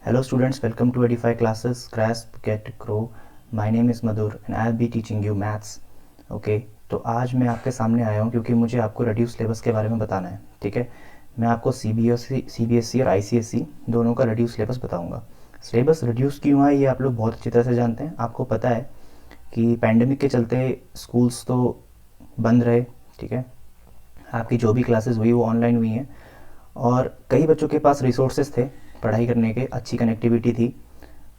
Hello students, welcome to Edify classes, Grasp, Get, Grow. My name is Madhur and I'll be teaching you maths. Okay, तो आज मैं आपके सामने आया हूँ क्योंकि मुझे आपको रिड्यूस सिलेबस के बारे में बताना है. ठीक है, मैं आपको सीबीएसई और आईसीएसई दोनों का रिड्यूस सिलेबस बताऊँगा. सिलेबस रिड्यूस क्यों है ये आप लोग बहुत अच्छी तरह से जानते हैं. आपको पता है कि पैंडमिक के चलते स्कूल्स तो बंद रहे. ठीक है, आपकी जो भी क्लासेस हुई वो ऑनलाइन हुई हैं और कई बच्चों के पास रिसोर्सेज थे पढ़ाई करने के, अच्छी कनेक्टिविटी थी,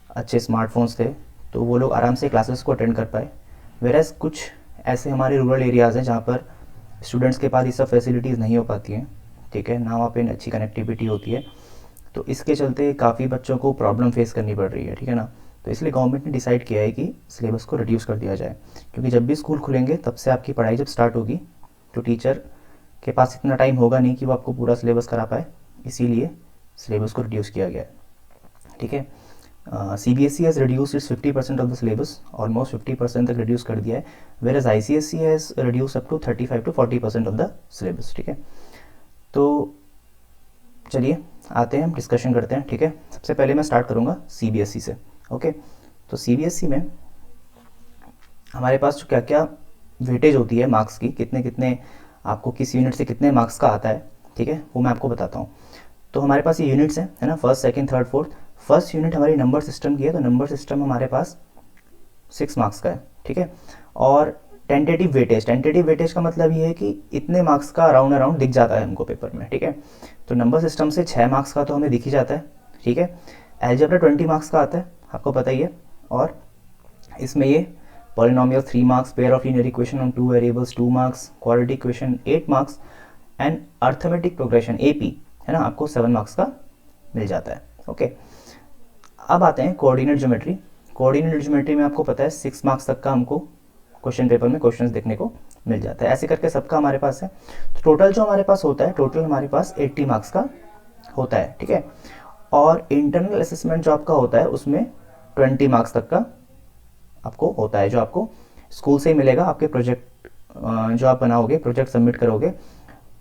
अच्छे स्मार्टफोन्स थे, तो वो लोग आराम से क्लासेस को अटेंड कर पाए. वेरएज़ कुछ ऐसे हमारे रूरल एरियाज़ हैं जहाँ पर स्टूडेंट्स के पास ये सब फैसिलिटीज़ नहीं हो पाती हैं. ठीक है ना, वहाँ पे अच्छी कनेक्टिविटी होती है, तो इसके चलते काफ़ी बच्चों को प्रॉब्लम फेस करनी पड़ रही है. ठीक है ना, तो इसलिए गवर्नमेंट ने डिसाइड किया है कि सिलेबस को रिड्यूस कर दिया जाए, क्योंकि जब भी स्कूल खुलेंगे तब से आपकी पढ़ाई जब स्टार्ट होगी तो टीचर के पास इतना टाइम होगा नहीं कि वो आपको पूरा सिलेबस करा पाए, इसीलिए सिलेबस को रिड्यूस किया गया है. ठीक है, CBSE has reduce its 50% of the syllabus, almost 50% तक रिड्यूस कर दिया है, whereas ICSE has reduce up to 35 to 40% of the syllabus. ठीक है, तो चलिए आते हैं, हम डिस्कशन करते हैं. ठीक है, सबसे पहले मैं स्टार्ट करूँगा CBSE से. ओके, तो CBSE में हमारे पास जो क्या क्या वेटेज होती है मार्क्स की, कितने कितने आपको किस यूनिट से कितने मार्क्स का आता है, ठीक है, वो मैं आपको बताता हूँ. तो हमारे पास ये यूनिट्स हैं, है ना, first, second, third, fourth. First unit हमारी नंबर सिस्टम की है, तो नंबर सिस्टम हमारे पास 6 मार्क्स का है. ठीक है, और टेंटेटिव वेटेज का मतलब ये है कि इतने मार्क्स का अराउंड दिख जाता है हमको पेपर में. ठीक है, तो नंबर सिस्टम से 6 मार्क्स का तो हमें दिख ही जाता है. ठीक है, अलजेब्रा 20 मार्क्स का आता है, आपको पता ही है, और इसमें ये polynomial 3 marks, pair of linear equation on 2 variables 2 marks, quadratic equation 8 marks and arithmetic progression AP, है ना, आपको 7 मार्क्स का मिल जाता है. ओके, अब आते हैं कोऑर्डिनेट ज्योमेट्री. कोऑर्डिनेट ज्योमेट्री में आपको पता है 6 मार्क्स तक का हमको क्वेश्चन पेपर में क्वेश्चंस देखने को मिल जाता है. ऐसे करके सबका हमारे पास है. तो टोटल जो हमारे पास होता है, टोटल हमारे पास 80 मार्क्स का होता है. ठीक है, और इंटरनल असेसमेंट जो आपका होता है उसमें 20 मार्क्स तक का आपको होता है, जो आपको स्कूल से ही मिलेगा. आपके प्रोजेक्ट जो आप बनाओगे, प्रोजेक्ट सबमिट करोगे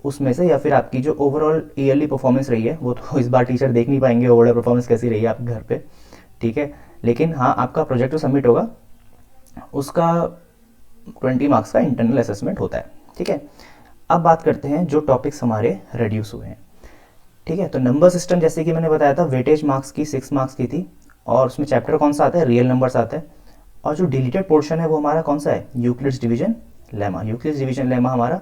उसमें से, या फिर आपकी जो ओवरऑल ईयरली परफॉर्मेंस रही है, वो तो इस बार टीचर देख नहीं पाएंगे ओवरऑल परफॉर्मेंस कैसी रही है आपके घर पे. ठीक है, लेकिन हाँ, आपका प्रोजेक्ट जो सबमिट होगा उसका 20 मार्क्स का इंटरनल असेसमेंट होता है. ठीक है, अब बात करते हैं जो टॉपिक्स हमारे रिड्यूस हुए हैं. ठीक है, तो नंबर सिस्टम जैसे कि मैंने बताया था, वेटेज मार्क्स की 6 मार्क्स की थी, और उसमें चैप्टर कौन सा आता है, रियल नंबर्स आता है. और जो डिलीटेड पोर्शन है वो हमारा कौन सा है, Euclid's division lemma. Euclid's division lemma हमारा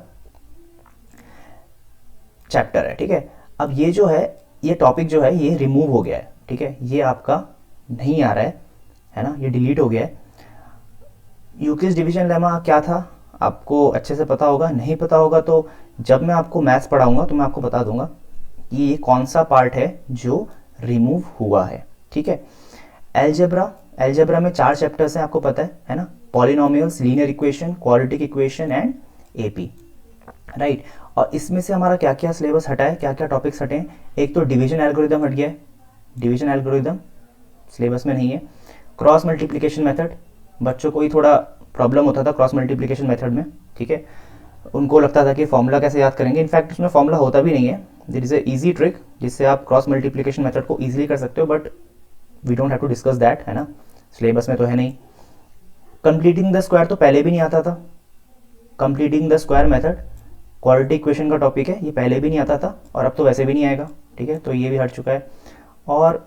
चैप्टर है. ठीक है, अब ये जो है, ये टॉपिक जो है ये रिमूव हो गया है. ठीक है, ये आपका नहीं आ रहा है ना, ये डिलीट हो गया है. यूक्लिड्स डिवीजन लेमा क्या था आपको अच्छे से पता होगा, नहीं पता होगा तो जब मैं आपको मैथ्स पढ़ाऊंगा तो मैं आपको बता दूंगा कि ये कौन सा पार्ट है जो रिमूव हुआ है. ठीक है, एल्जेब्रा में 4 चैप्टर्स हैं, आपको पता है ना, polynomials, linear equation, quadratic equation and AP, right. और इसमें से हमारा क्या क्या सिलेबस हटा है, क्या क्या टॉपिक्स हटे हैं. एक तो डिवीजन एल्गोरिदम हट गया है, डिवीजन एल्गोरिदम सिलेबस में नहीं है. क्रॉस मल्टीप्लिकेशन मेथड, बच्चों को ही थोड़ा प्रॉब्लम होता था क्रॉस मल्टीप्लिकेशन मेथड में. ठीक है, उनको लगता था कि फॉर्मूला कैसे याद करेंगे. इनफैक्ट उसमें फॉर्मूला होता भी नहीं है. This is a easy trick जिससे आप क्रॉस मल्टीप्लिकेशन मेथड को ईजिली कर सकते हो, but we don't have to discuss that, है ना, सिलेबस में तो है नहीं. कंप्लीटिंग द स्क्वायर तो पहले भी नहीं आता था. Completing the square method quadratic equation का टॉपिक है, ये पहले भी नहीं आता था और अब तो वैसे भी नहीं आएगा. ठीक है, तो ये भी हट चुका है. और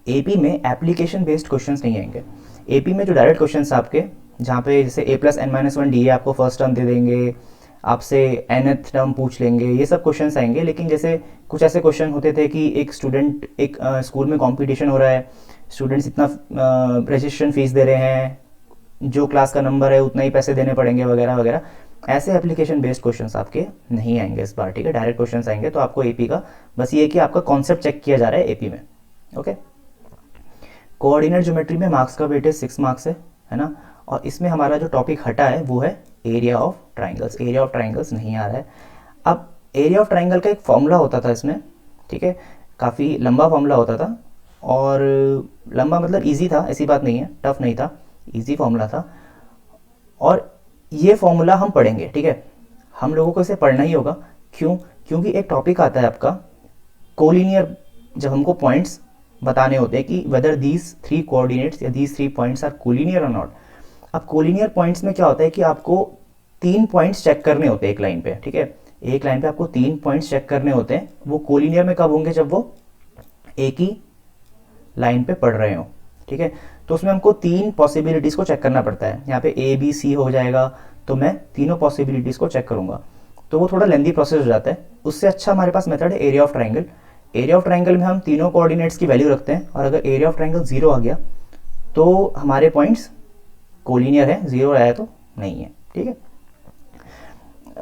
AP में एप्लीकेशन बेस्ड क्वेश्चंस नहीं आएंगे. AP में जो डायरेक्ट क्वेश्चंस आपके, जहाँ पे जैसे A+n-1 DA आपको फर्स्ट टर्म दे देंगे, आपसे nth टर्म पूछ लेंगे, ये सब क्वेश्चंस आएंगे. लेकिन जैसे कुछ ऐसे क्वेश्चन होते थे कि एक स्टूडेंट, एक स्कूल में कंपटीशन हो रहा है, स्टूडेंट्स इतना रजिस्ट्रेशन फीस दे रहे हैं, जो क्लास का नंबर है उतना ही पैसे देने पड़ेंगे, वगैरह वगैरह. ऐसे एप्लीकेशन बेस्ड क्वेश्चंस आपके नहीं आएंगे इस बार. ठीक है, डायरेक्ट क्वेश्चंस आएंगे. तो आपको AP का बस ये है कि आपका कॉन्सेप्ट चेक किया जा रहा है AP में. ओके, कोऑर्डिनेट ज्योमेट्री में मार्क्स का वेटेज 6 मार्क्स है ना, और इसमें हमारा जो टॉपिक हटा है वो है area of triangles. Area of triangles नहीं आ रहा है. अब एरिया ऑफ ट्राइंगल का एक फॉर्मूला होता था इसमें. ठीक है, काफ़ी लंबा फॉर्मूला होता था, और लंबा मतलब इजी था, ऐसी बात नहीं है, टफ नहीं था, इजी फॉर्मूला था. और ये फॉर्मूला हम पढ़ेंगे. ठीक है, हम लोगों को इसे पढ़ना ही होगा. क्यों? क्योंकि एक टॉपिक आता है आपका कोलिनियर, जब हमको पॉइंट्स बताने होते हैं कि वेदर दीज 3 कोऑर्डिनेट्स या दीज 3 पॉइंट्स आर कोलिनियर और नॉट। अब कोलिनियर पॉइंट्स में क्या होता है कि आपको 3 पॉइंट्स चेक करने होते हैं एक लाइन पे, ठीक है, एक लाइन पे आपको 3 पॉइंट्स चेक करने होते हैं। वो कोलिनियर में कब होंगे? जब वो एक ही लाइन पे पढ़ रहे हो, ठीक है। तो उसमें हमको 3 पॉसिबिलिटीज़ को चेक करना पड़ता है। यहाँ पे ए बी सी हो जाएगा, तो मैं तीनों पॉसिबिलिटीज़ को चेक करूँगा, तो वो थोड़ा लेंदी प्रोसेस हो जाता है। उससे अच्छा हमारे पास मेथड है area of triangle. Area of triangle में हम तीनों कोऑर्डिनेट्स की वैल्यू रखते हैं, और अगर एरिया ऑफ ट्राइंगल 0 आ गया तो हमारे पॉइंट्स कोलिनियर है, 0 आया तो नहीं है, ठीक है।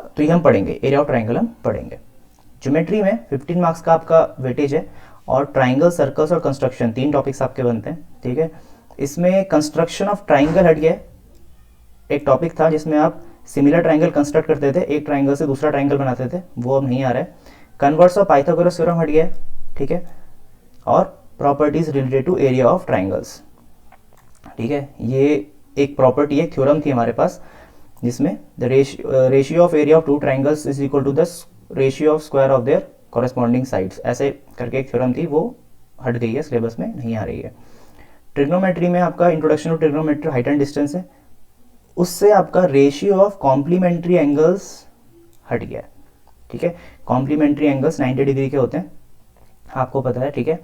तो ये हम पढ़ेंगे, एरिया ऑफ ट्राइंगल हम पढ़ेंगे। ज्योमेट्री में 15 मार्क्स का आपका वेटेज है, और ट्राइंगल, सर्कल्स और कंस्ट्रक्शन 3 टॉपिक्स आपके बनते हैं, ठीक है। इसमें कंस्ट्रक्शन ऑफ ट्राइंगल हट गया, एक टॉपिक था जिसमें आप सिमिलर ट्राइंगल कंस्ट्रक्ट करते थे, एक ट्राइंगल से दूसरा ट्राइंगल बनाते थे, वो अब नहीं आ रहा है। कन्वर्स ऑफ पाइथागोरस थ्योरम हट गया, ठीक है, और properties related to area of triangles, ठीक है। ये एक प्रॉपर्टी, एक थ्योरम थी हमारे पास, जिसमें the ratio of area of 2 triangles is equal to the ratio of square of their corresponding sides, ऐसे करके एक थ्योरम थी, वो हट गई है, सिलेबस में नहीं आ रही है। ट्रिग्नोमेट्री में आपका introduction to trigonometry, height and distance है, उससे आपका रेशियो ऑफ कॉम्प्लीमेंट्री एंगल्स हट गया है, ठीक है। कॉम्प्लीमेंट्री एंगल्स 90 डिग्री के होते हैं, आपको पता है, ठीक है।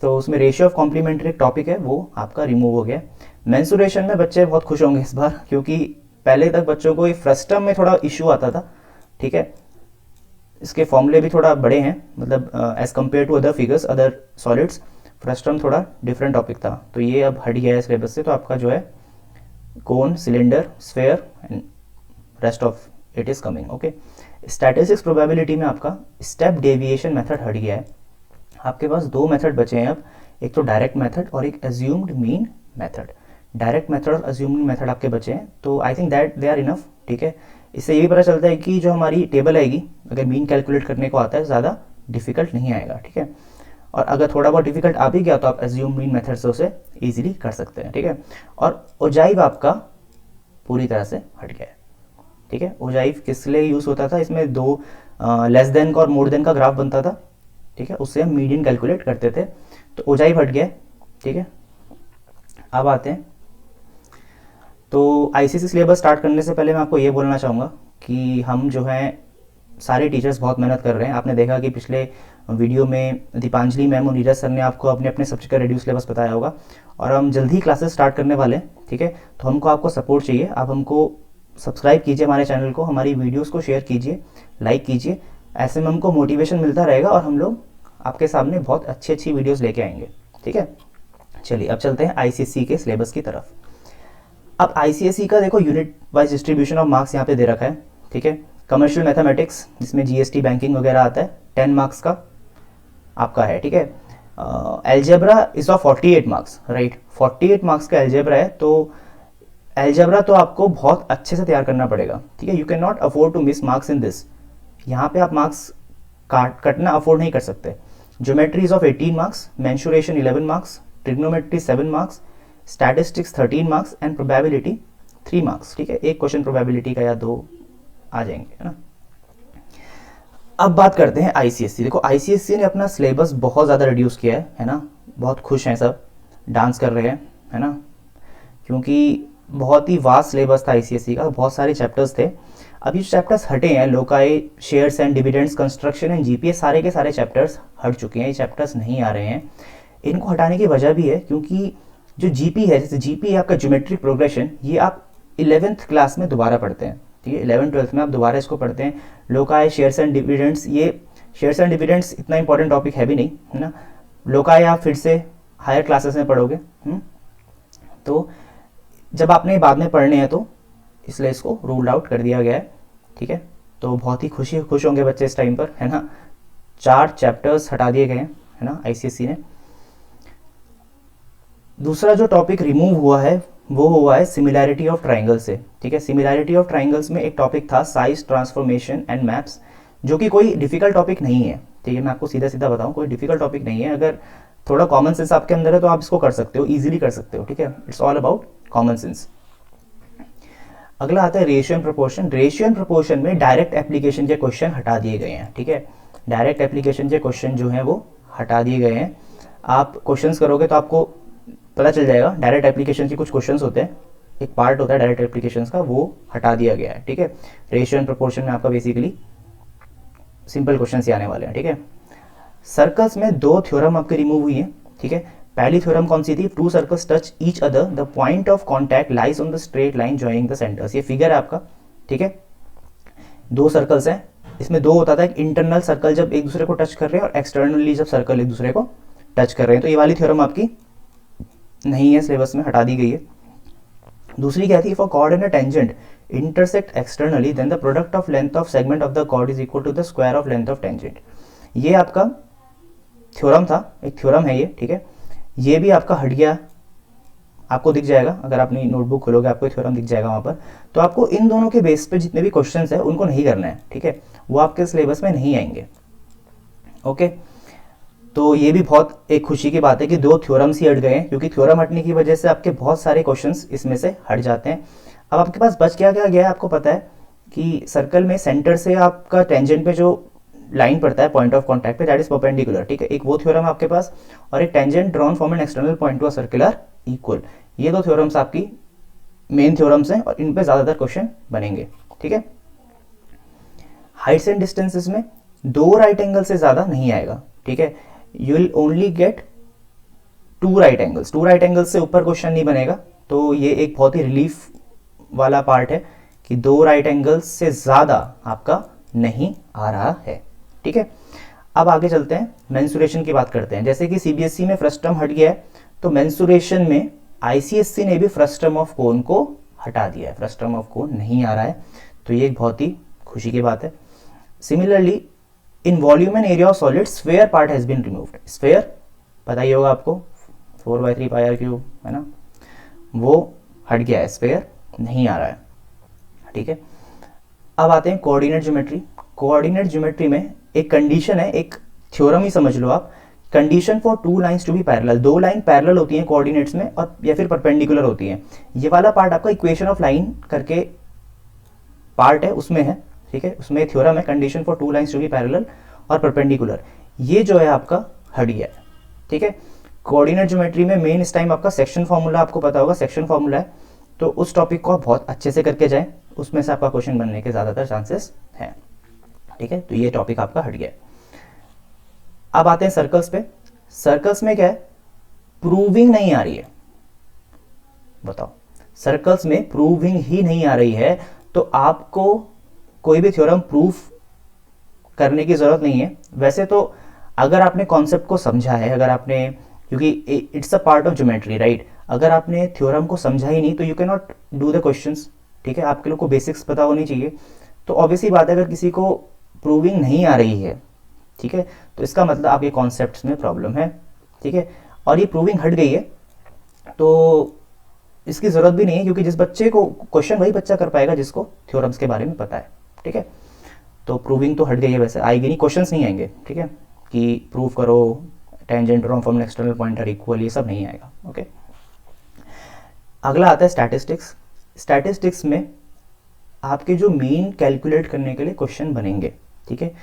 तो उसमें रेशियो ऑफ कॉम्प्लीमेंट्री एक टॉपिक है, वो आपका रिमूव हो गया। मेंसुरेशन में बच्चे बहुत खुश होंगे इस बार, क्योंकि पहले तक बच्चों को फ्रस्टम में थोड़ा इशू आता था, ठीक है। इसके फॉर्मूले भी थोड़ा बड़े हैं, मतलब as compare to other figures, other solids, frustum थोड़ा डिफरेंट टॉपिक था, तो ये अब हट गया है सिलेबस से। तो आपका जो है cone, cylinder, sphere and rest of it is coming, okay. Statistics probability में आपका स्टेप डेविएशन मेथड हट गया है। आपके पास 2 मेथड बचे हैं अब, एक तो डायरेक्ट मेथड और एक assumed mean method. Direct method और अज्यूम्ड मेथड आपके बचे हैं, तो I think that they are enough, ठीक है। इससे ये भी पता चलता है कि जो हमारी टेबल आएगी, अगर मीन कैलकुलेट करने को आता है, ज़्यादा डिफिकल्ट नहीं आएगा, ठीक है। और अगर थोड़ा बहुत डिफिकल्ट आ भी गया तो आप अज्यूम मीन मेथड से उसे ईजिली कर सकते हैं, ठीक है। और ओजाइव आपका पूरी तरह से हट गया है, ठीक है। ओजाइव किस लिए यूज़ होता था? इसमें 2 लेस देन का और मोर देन का ग्राफ बनता था, ठीक है, उससे हम मीडियन कैलकुलेट करते थे, तो ओजाइव हट गया, ठीक है। अब आते हैं, तो आईसीएसई सिलेबस स्टार्ट करने से पहले मैं आपको ये बोलना चाहूँगा कि हम जो हैं सारे टीचर्स बहुत मेहनत कर रहे हैं। आपने देखा कि पिछले वीडियो में दीपांजलि मैम और नीरज सर ने आपको अपने अपने सब्जेक्ट का रेड्यूस सिलेबस बताया होगा, और हम जल्दी ही क्लासेस स्टार्ट करने वाले हैं, ठीक है। तो हमको आपको सपोर्ट चाहिए, आप हमको सब्सक्राइब कीजिए हमारे चैनल को, हमारी वीडियोज़ को शेयर कीजिए, लाइक कीजिए, ऐसे में हमको मोटिवेशन मिलता रहेगा और हम लोग आपके सामने बहुत अच्छी अच्छी वीडियोज़ लेके आएंगे, ठीक है। चलिए अब चलते हैं आईसीएसई के सिलेबस की तरफ। अब आईसीएसई का देखो unit wise distribution of marks यहाँ पे दे रखा है, ठीक है। कमर्शियल मैथमेटिक्स, जिसमें जीएसटी बैंकिंग वगैरह आता है, 10 मार्क्स का आपका है, ठीक है। Algebra is of 48 marks, right, 48 marks का एल्जेब्रा है, तो एल्जेब्रा तो आपको बहुत अच्छे से तैयार करना पड़ेगा, ठीक है। You can not afford to miss marks in this, यहाँ पे आप मार्क्स कटना अफोर्ड नहीं कर सकते। Geometry is of 18 marks, mensuration 11 marks, trigonometry 7 marks, statistics 13 marks and probability 3 marks, ठीक है। एक क्वेश्चन प्रोबेबिलिटी का या 2 आ जाएंगे, है ना। अब बात करते हैं आईसीएसई। देखो आईसीएसई ने अपना सिलेबस बहुत ज़्यादा रिड्यूस किया है ना, बहुत खुश हैं सब, डांस कर रहे हैं, है ना, क्योंकि बहुत ही वास्ट सिलेबस था आईसीएसई का, बहुत सारे चैप्टर्स थे। अभी चैप्टर्स हटे हैं, loci, shares and dividends, construction and GPA, सारे के सारे चैप्टर्स हट चुके हैं, ये चैप्टर्स नहीं आ रहे हैं। इनको हटाने की वजह भी है क्योंकि जो जीपी है, जैसे जीपी आपका ज्योमेट्रिक प्रोग्रेशन, ये आप 11th क्लास में दोबारा पढ़ते हैं, ठीक है। 11th-12th में आप दोबारा इसको पढ़ते हैं। लोकाई, शेयर्स एंड डिविडेंड्स, ये शेयर्स एंड डिविडेंड्स इतना इंपॉर्टेंट टॉपिक है भी नहीं, है ना। लोकाई आप फिर से हायर क्लासेस में पढ़ोगे, तो जब आपने बाद में पढ़ने हैं तो इसलिए इसको रूल्ड आउट कर दिया गया है, ठीक है। तो बहुत ही खुश होंगे बच्चे इस टाइम पर, है ना। 4 चैप्टर्स हटा दिए गए हैं, है ना, आईसीएसई ने। दूसरा जो टॉपिक रिमूव हुआ है वो हुआ है सिमिलैरिटी ऑफ ट्राइंगल से, ठीक है। सिमिलैरिटी ऑफ ट्राइंगल्स में एक टॉपिक था साइज, ट्रांसफॉर्मेशन एंड मैप्स, जो कि कोई डिफिकल्ट टॉपिक नहीं है, ठीक है। मैं आपको सीधा सीधा बताऊं, कोई डिफिकल्ट टॉपिक नहीं है। अगर थोड़ा कॉमन सेंस आपके अंदर है तो आप इसको कर सकते हो, इजीली कर सकते हो, ठीक है। It's all about common sense. अगला आता है ratio and proportion. Ratio and proportion में डायरेक्ट एप्लीकेशन के क्वेश्चन हटा दिए गए हैं, ठीक है। डायरेक्ट एप्लीकेशन के क्वेश्चन जो हैं वो हटा दिए गए हैं। आप क्वेश्चंस करोगे तो आपको पता चल जाएगा। डायरेक्ट एप्लीकेशन के कुछ क्वेश्चंस होते हैं, एक पार्ट होता है डायरेक्ट एप्लीकेशंस का, वो हटा दिया गया है, ठीक है। रेशियो एंड प्रोपोर्शन में आपका बेसिकली सिंपल क्वेश्चंस ही आने वाले हैं, ठीक है। सर्कल्स में दो थ्योरम आपके रिमूव हुई हैं, ठीक है। पहली थ्योरम कौन सी थी? To circles touch each other, the point of contact lies on the straight line joining the centres. ये फिगर है आपका, ठीक है। दो सर्कल्स हैं, इसमें दो होता था, एक इंटरनल सर्कल जब एक दूसरे को टच कर रहे हैं और एक्सटर्नली जब सर्कल एक दूसरे को टच कर रहे हैं। तो ये वाली थ्योरम आपकी नहीं है, सिलेबस में हटा दी गई है। दूसरी क्या थी? For chord and a tangent intersect externally then the product of length of segment of the chord is equal to the square of length of tangent. ये आपका थ्योरम था, एक थ्योरम है ये, ठीक है। ये भी आपका हट गया, आपको दिख जाएगा, अगर अपनी नोटबुक खोलोगे आपको थ्योरम दिख जाएगा वहाँ पर। तो आपको इन दोनों के बेस पे जितने भी क्वेश्चंस हैं उनको नहीं करना है, ठीक है, वो आपके सिलेबस में नहीं आएंगे, ओके। तो ये भी बहुत एक खुशी की बात है कि दो थ्योरम्स ही हट गए हैं, क्योंकि थ्योरम हटने की वजह से आपके बहुत सारे क्वेश्चंस इसमें से हट जाते हैं। अब आपके पास बच क्या क्या गया है? आपको पता है कि सर्कल में सेंटर से आपका टेंजेंट पे जो लाइन पड़ता है पॉइंट ऑफ कॉन्टैक्ट पे, दैट इज परपेंडिकुलर, ठीक है। एक वो थ्योरम आपके पास, और एक tangent drawn from an external point to a circular equal. ये दो थ्योरम्स आपकी मेन थ्योरम्स हैं और इन पे ज्यादातर क्वेश्चन बनेंगे, ठीक है। हाइट्स एंड डिस्टेंसेस में दो राइट एंगल से ज्यादा नहीं आएगा, ठीक है। You will only get two right angles, two right angles से ऊपर क्वेश्चन नहीं बनेगा। तो ये एक बहुत ही रिलीफ वाला पार्ट है कि दो राइट एंगल्स से ज्यादा आपका नहीं आ रहा है, ठीक है। अब आगे चलते हैं, मेंसुरेशन की बात करते हैं। जैसे कि सीबीएसई में फ्रस्टम हट गया है, तो मेंसुरेशन में आईसीएससी ने भी फ्रस्टम ऑफ कोन को हटा दिया है, फ्रस्टम ऑफ कोन नहीं आ रहा है। तो ये एक बहुत ही खुशी की बात है। Similarly in volume and area of solid sphere part has been removed. Sphere पता ही होगा आपको, 4/3 पाई आर क्यूब है ना, वो हट गया है, स्फेयर नहीं आ रहा है, ठीक है। अब आते हैं कोऑर्डिनेट ज्योमेट्री। कोऑर्डिनेट ज्योमेट्री में एक कंडीशन है, एक थ्योरम ही समझ लो आप, condition for two lines to be parallel. दो लाइन पैरेलल होती हैं कोऑर्डिनेट्स में, और या फिर परपेंडिकुलर होती हैं। ये वाला पार्ट आपका इक्वेशन ऑफ लाइन करके पार्ट है, उसमें है, ठीक है। उसमें थ्योरम है condition for two lines to be parallel और परपेंडिकुलर। ये जो है आपका हट गया है, ठीक है। कोऑर्डिनेट ज्योमेट्री में मेन इस टाइम आपका सेक्शन फॉर्मूला, आपको पता होगा सेक्शन फॉर्मूला है, तो उस टॉपिक को आप बहुत अच्छे से करके जाएं, उसमें से आपका क्वेश्चन बनने के ज्यादातर चांसेस हैं, ठीक है। तो ये टॉपिक आपका हट गया। अब आते हैं सर्कल्स पे। सर्कल्स में क्या है? प्रूविंग नहीं आ रही है, बताओ, सर्कल्स में प्रूविंग ही नहीं आ रही है, तो आपको कोई भी थ्योरम प्रूफ करने की जरूरत नहीं है। वैसे तो अगर आपने कॉन्सेप्ट को समझा है, अगर आपने, क्योंकि it's a part of geometry, right, अगर आपने थ्योरम को समझा ही नहीं तो you can not do the questions, ठीक है। आपके लोग को बेसिक्स पता होनी चाहिए। तो ऑब्वियसली बात है, अगर किसी को प्रूविंग नहीं आ रही है, ठीक है, तो इसका मतलब आपके कॉन्सेप्ट्स में प्रॉब्लम है, ठीक है। और ये प्रूविंग हट गई है, तो इसकी जरूरत भी नहीं है, क्योंकि जिस बच्चे को क्वेश्चन वही बच्चा कर पाएगा जिसको थ्योरम्स के बारे में पता है, ठीक है। तो प्रूविंग तो हट गई है, वैसे आएगी नहीं, क्वेश्चंस नहीं आएंगे, ठीक है, कि प्रूव करो tangent drawn from external point are equal, ये सब नहीं आएगा, ओके। अगला आता है स्टैटिस्टिक्स। स्टैटिस्टिक्स में आपके जो मीन कैलकुलेट करने के लिए क्वेश्चन बनेंगे, ठीक है,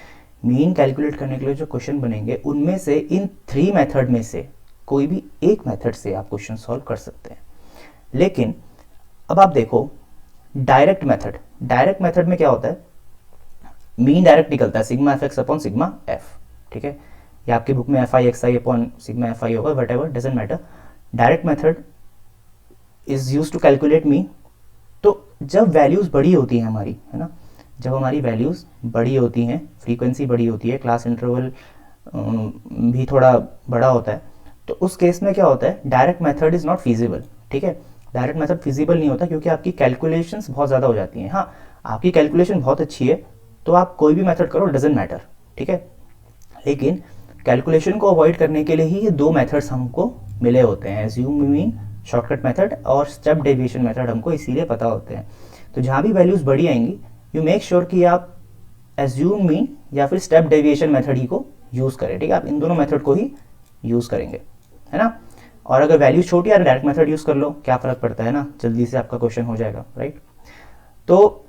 मीन कैलकुलेट करने के लिए जो क्वेश्चन बनेंगे उनमें से इन 3 मेथड में से कोई भी एक मेथड से आप क्वेश्चन सॉल्व कर सकते हैं। लेकिन अब आप देखो डायरेक्ट मेथड, डायरेक्ट मेथड में क्या होता है? मीन डायरेक्ट निकलता है sigma F X upon sigma F, ठीक है, या आपकी बुक में F I X I upon sigma F I होगा, whatever, doesn't matter. Direct method is use to calculate mean. तो जब वैल्यूज बड़ी होती हैं हमारी, है ना, जब हमारी वैल्यूज बड़ी होती हैं, फ्रीक्वेंसी बड़ी होती है, क्लास इंटरवल भी थोड़ा बड़ा होता है, तो उस केस में क्या होता है? Direct method is not feasible, ठीक है। डायरेक्ट मेथड फिजिबल नहीं होता, क्योंकि आपकी कैलकुलेशंस बहुत ज़्यादा हो जाती हैं। हाँ, आपकी कैलकुलेशन बहुत अच्छी है तो आप कोई भी मेथड करो, डजेंट मैटर, ठीक है। लेकिन कैलकुलेशन को अवॉइड करने के लिए ही ये दो मेथड्स हमको मिले होते हैं, एज्यूम मीन शॉर्टकट मेथड और स्टेप डेविएशन मेथड, हमको इसीलिए पता होते हैं। तो जहाँ भी वैल्यूज बड़ी आएंगी, यू मेक श्योर कि आप एज्यूम मीन या फिर स्टेप डेविएशन मेथड ही को यूज करें, ठीक है। आप इन दोनों मेथड को ही यूज करेंगे, है ना। और अगर वैल्यू छोटी है, डायरेक्ट मेथड यूज कर लो, क्या फर्क पड़ता है ना, जल्दी से आपका क्वेश्चन हो जाएगा, राइट। तो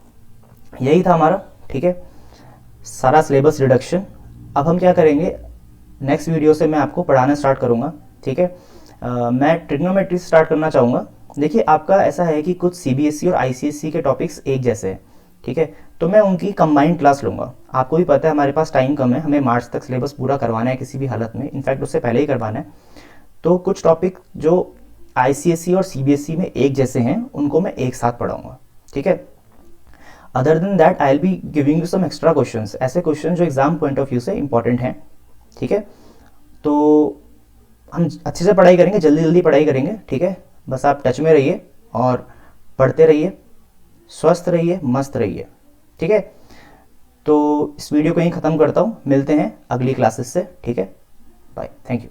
यही था हमारा, ठीक है, सारा सिलेबस रिडक्शन। अब हम क्या करेंगे, नेक्स्ट वीडियो से मैं आपको पढ़ाना स्टार्ट करूँगा, ठीक है। मैं ट्रिग्नोमेट्री स्टार्ट करना चाहूँगा। देखिए आपका ऐसा है कि कुछ सीबीएसई और आईसीएसई के टॉपिक्स एक जैसे हैं, ठीक है, तो मैं उनकी कंबाइंड क्लास लूँगा। आपको भी पता है हमारे पास टाइम कम है, हमें मार्च तक सिलेबस पूरा करवाना है किसी भी हालत में, इनफैक्ट उससे पहले ही करवाना है। तो कुछ टॉपिक जो आईसीएसई और सीबीएसई में एक जैसे हैं उनको मैं एक साथ पढ़ाऊँगा, ठीक है। Other than that I will be giving you some extra questions, ऐसे क्वेश्चन जो एग्जाम पॉइंट ऑफ व्यू से इंपॉर्टेंट हैं, ठीक है। तो हम अच्छे से पढ़ाई करेंगे, जल्दी जल्दी पढ़ाई करेंगे, ठीक है। बस आप टच में रहिए और पढ़ते रहिए, स्वस्थ रहिए, मस्त रहिए, ठीक है। तो इस वीडियो को यहीं ख़त्म करता हूँ, मिलते हैं अगली क्लासेस से, ठीक है। Bye, thank you.